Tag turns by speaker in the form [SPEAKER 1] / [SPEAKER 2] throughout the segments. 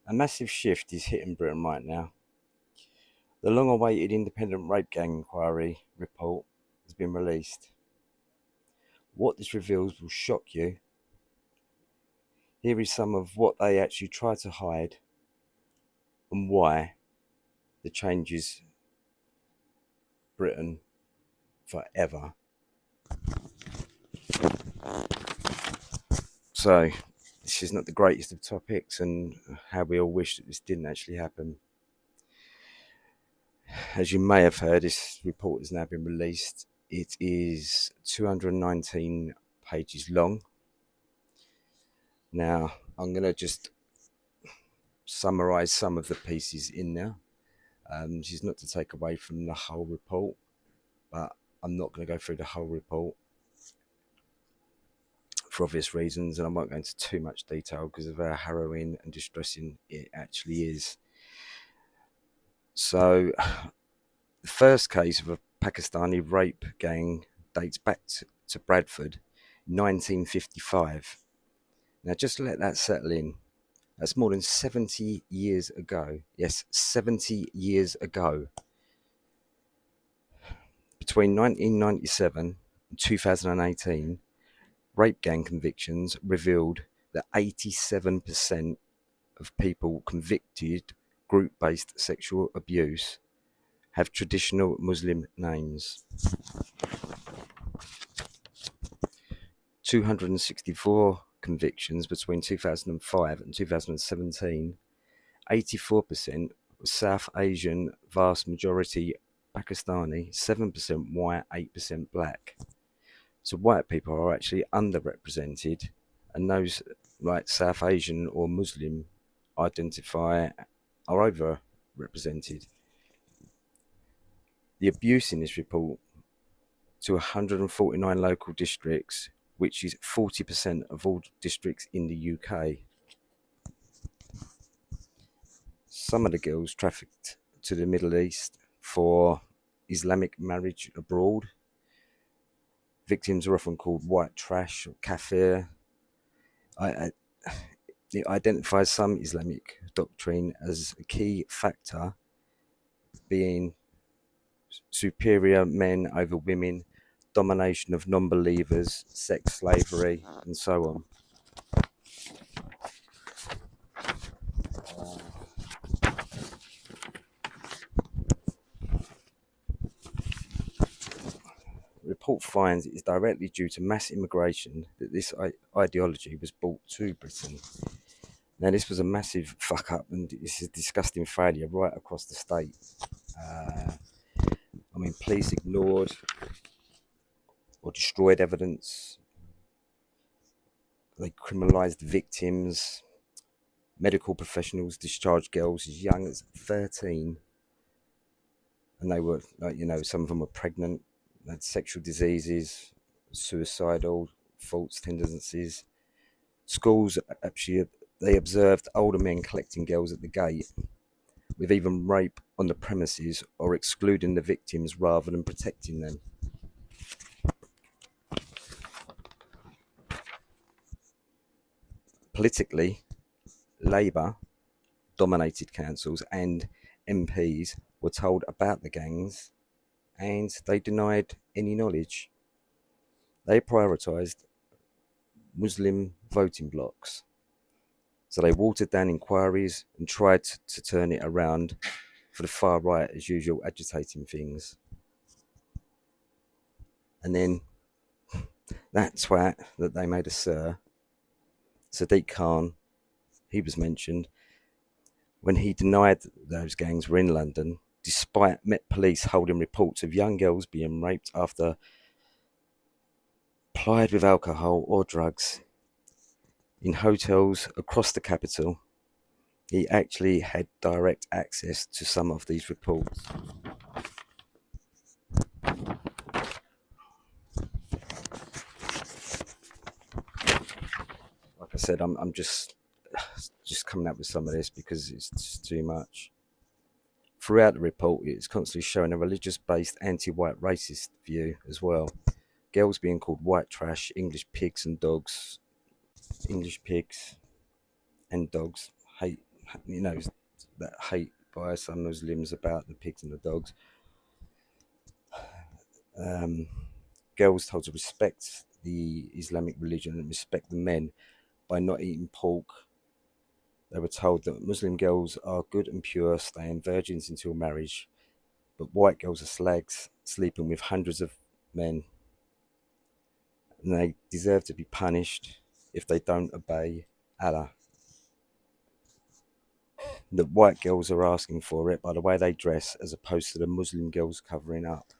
[SPEAKER 1] A massive shift is hitting Britain right now. The long-awaited independent rape gang inquiry report has been released. What this reveals will shock you. Here is some of what they actually try to hide and why the changes Britain forever. So, this is not the greatest of topics, and how we all wish that this didn't actually happen. As you may have heard, this report has now been released. It is 219 pages long. Now, I'm going to just summarise some of the pieces in there. This is not to take away from the whole report, but I'm not going to go through the whole report for obvious reasons, and I won't go into too much detail because of how harrowing and distressing it actually is. So, the first case of a Pakistani rape gang dates back to Bradford, 1955. Now, just let that settle in. That's more than 70 years ago. Yes, 70 years ago. Between 1997 and 2018, rape gang convictions revealed that 87% of people convicted group-based sexual abuse have traditional Muslim names. 264 convictions between 2005 and 2017, 84% were South Asian, vast majority Pakistani, 7% white, 8% black. So white people are actually underrepresented, and those like South Asian or Muslim identify are overrepresented. The abuse in this report to 149 local districts, which is 40% of all districts in the UK. Some of the girls trafficked to the Middle East for Islamic marriage abroad. Victims are often called white trash or kafir. It identifies some Islamic doctrine as a key factor, being superior men over women, domination of non-believers, sex slavery, and so on. The report finds it is directly due to mass immigration that this ideology was brought to Britain. Now, this was a massive fuck up, and this is a disgusting failure right across the state. Police ignored or destroyed evidence. They criminalised victims. Medical professionals discharged girls as young as 13, and they were, some of them were pregnant, had sexual diseases, suicidal thoughts, tendencies. Schools actually, they observed older men collecting girls at the gate, with even rape on the premises or excluding the victims rather than protecting them. Politically, Labour dominated councils and MPs were told about the gangs, and they denied any knowledge. They prioritised Muslim voting blocks. So they watered down inquiries and tried to turn it around for the far right, as usual, agitating things. And then that twat that they made a Sir, Sadiq Khan, he was mentioned when he denied those gangs were in London, despite Met Police holding reports of young girls being raped after plied with alcohol or drugs in hotels across the capital. He actually had direct access to some of these reports. Like I said, I'm just coming up with some of this because it's just too much. Throughout the report, it's constantly showing a religious-based anti-white racist view as well. Girls being called white trash, English pigs and dogs, hate you know, that hate by some Muslims about the pigs and the dogs. Um, Girls told to respect the Islamic religion and respect the men by not eating pork. They were told that Muslim girls are good and pure, staying virgins until marriage, but white girls are slags, sleeping with hundreds of men, and they deserve to be punished if they don't obey Allah. The white girls are asking for it by the way they dress, as opposed to the Muslim girls covering up.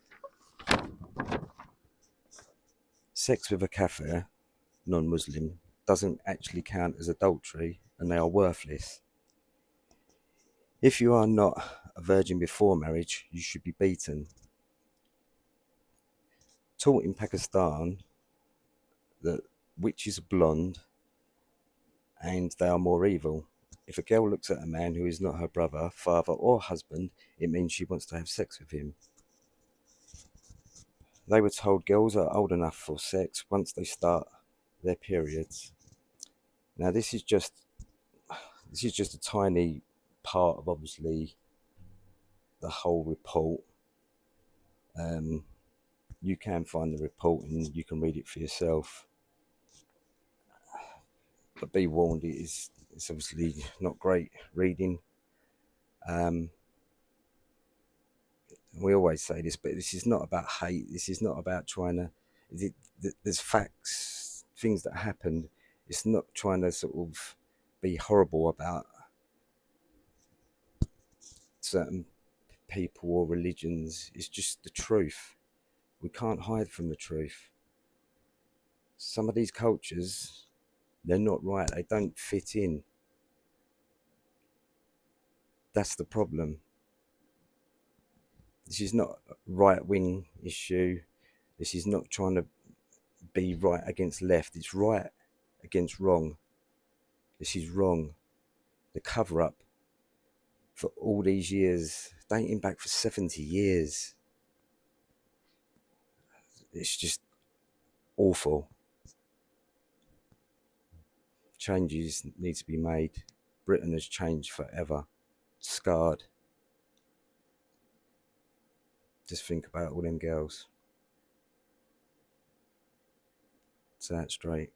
[SPEAKER 1] Sex with a kafir, non-Muslim, doesn't actually count as adultery, and they are worthless. If you are not a virgin before marriage, you should be beaten. Taught in Pakistan that witches are blonde and they are more evil. If a girl looks at a man who is not her brother, father, or husband, it means she wants to have sex with him. They were told girls are old enough for sex once they start their periods. Now this is just a tiny part of obviously the whole report. You can find the report and you can read it for yourself. But be warned, it's obviously not great reading. We always say this, but this is not about hate. This is not about trying to. There's facts, things that happened. It's not trying to sort of be horrible about certain people or religions. It's just the truth. We can't hide from the truth. Some of these cultures, they're not right. They don't fit in. That's the problem. This is not a right wing issue. This is not trying to be right against left. It's right against wrong. This is wrong. The cover up for all these years, dating back for 70 years, it's just awful. Changes need to be made. Britain has changed forever. Scarred. Just think about all them girls. Set straight.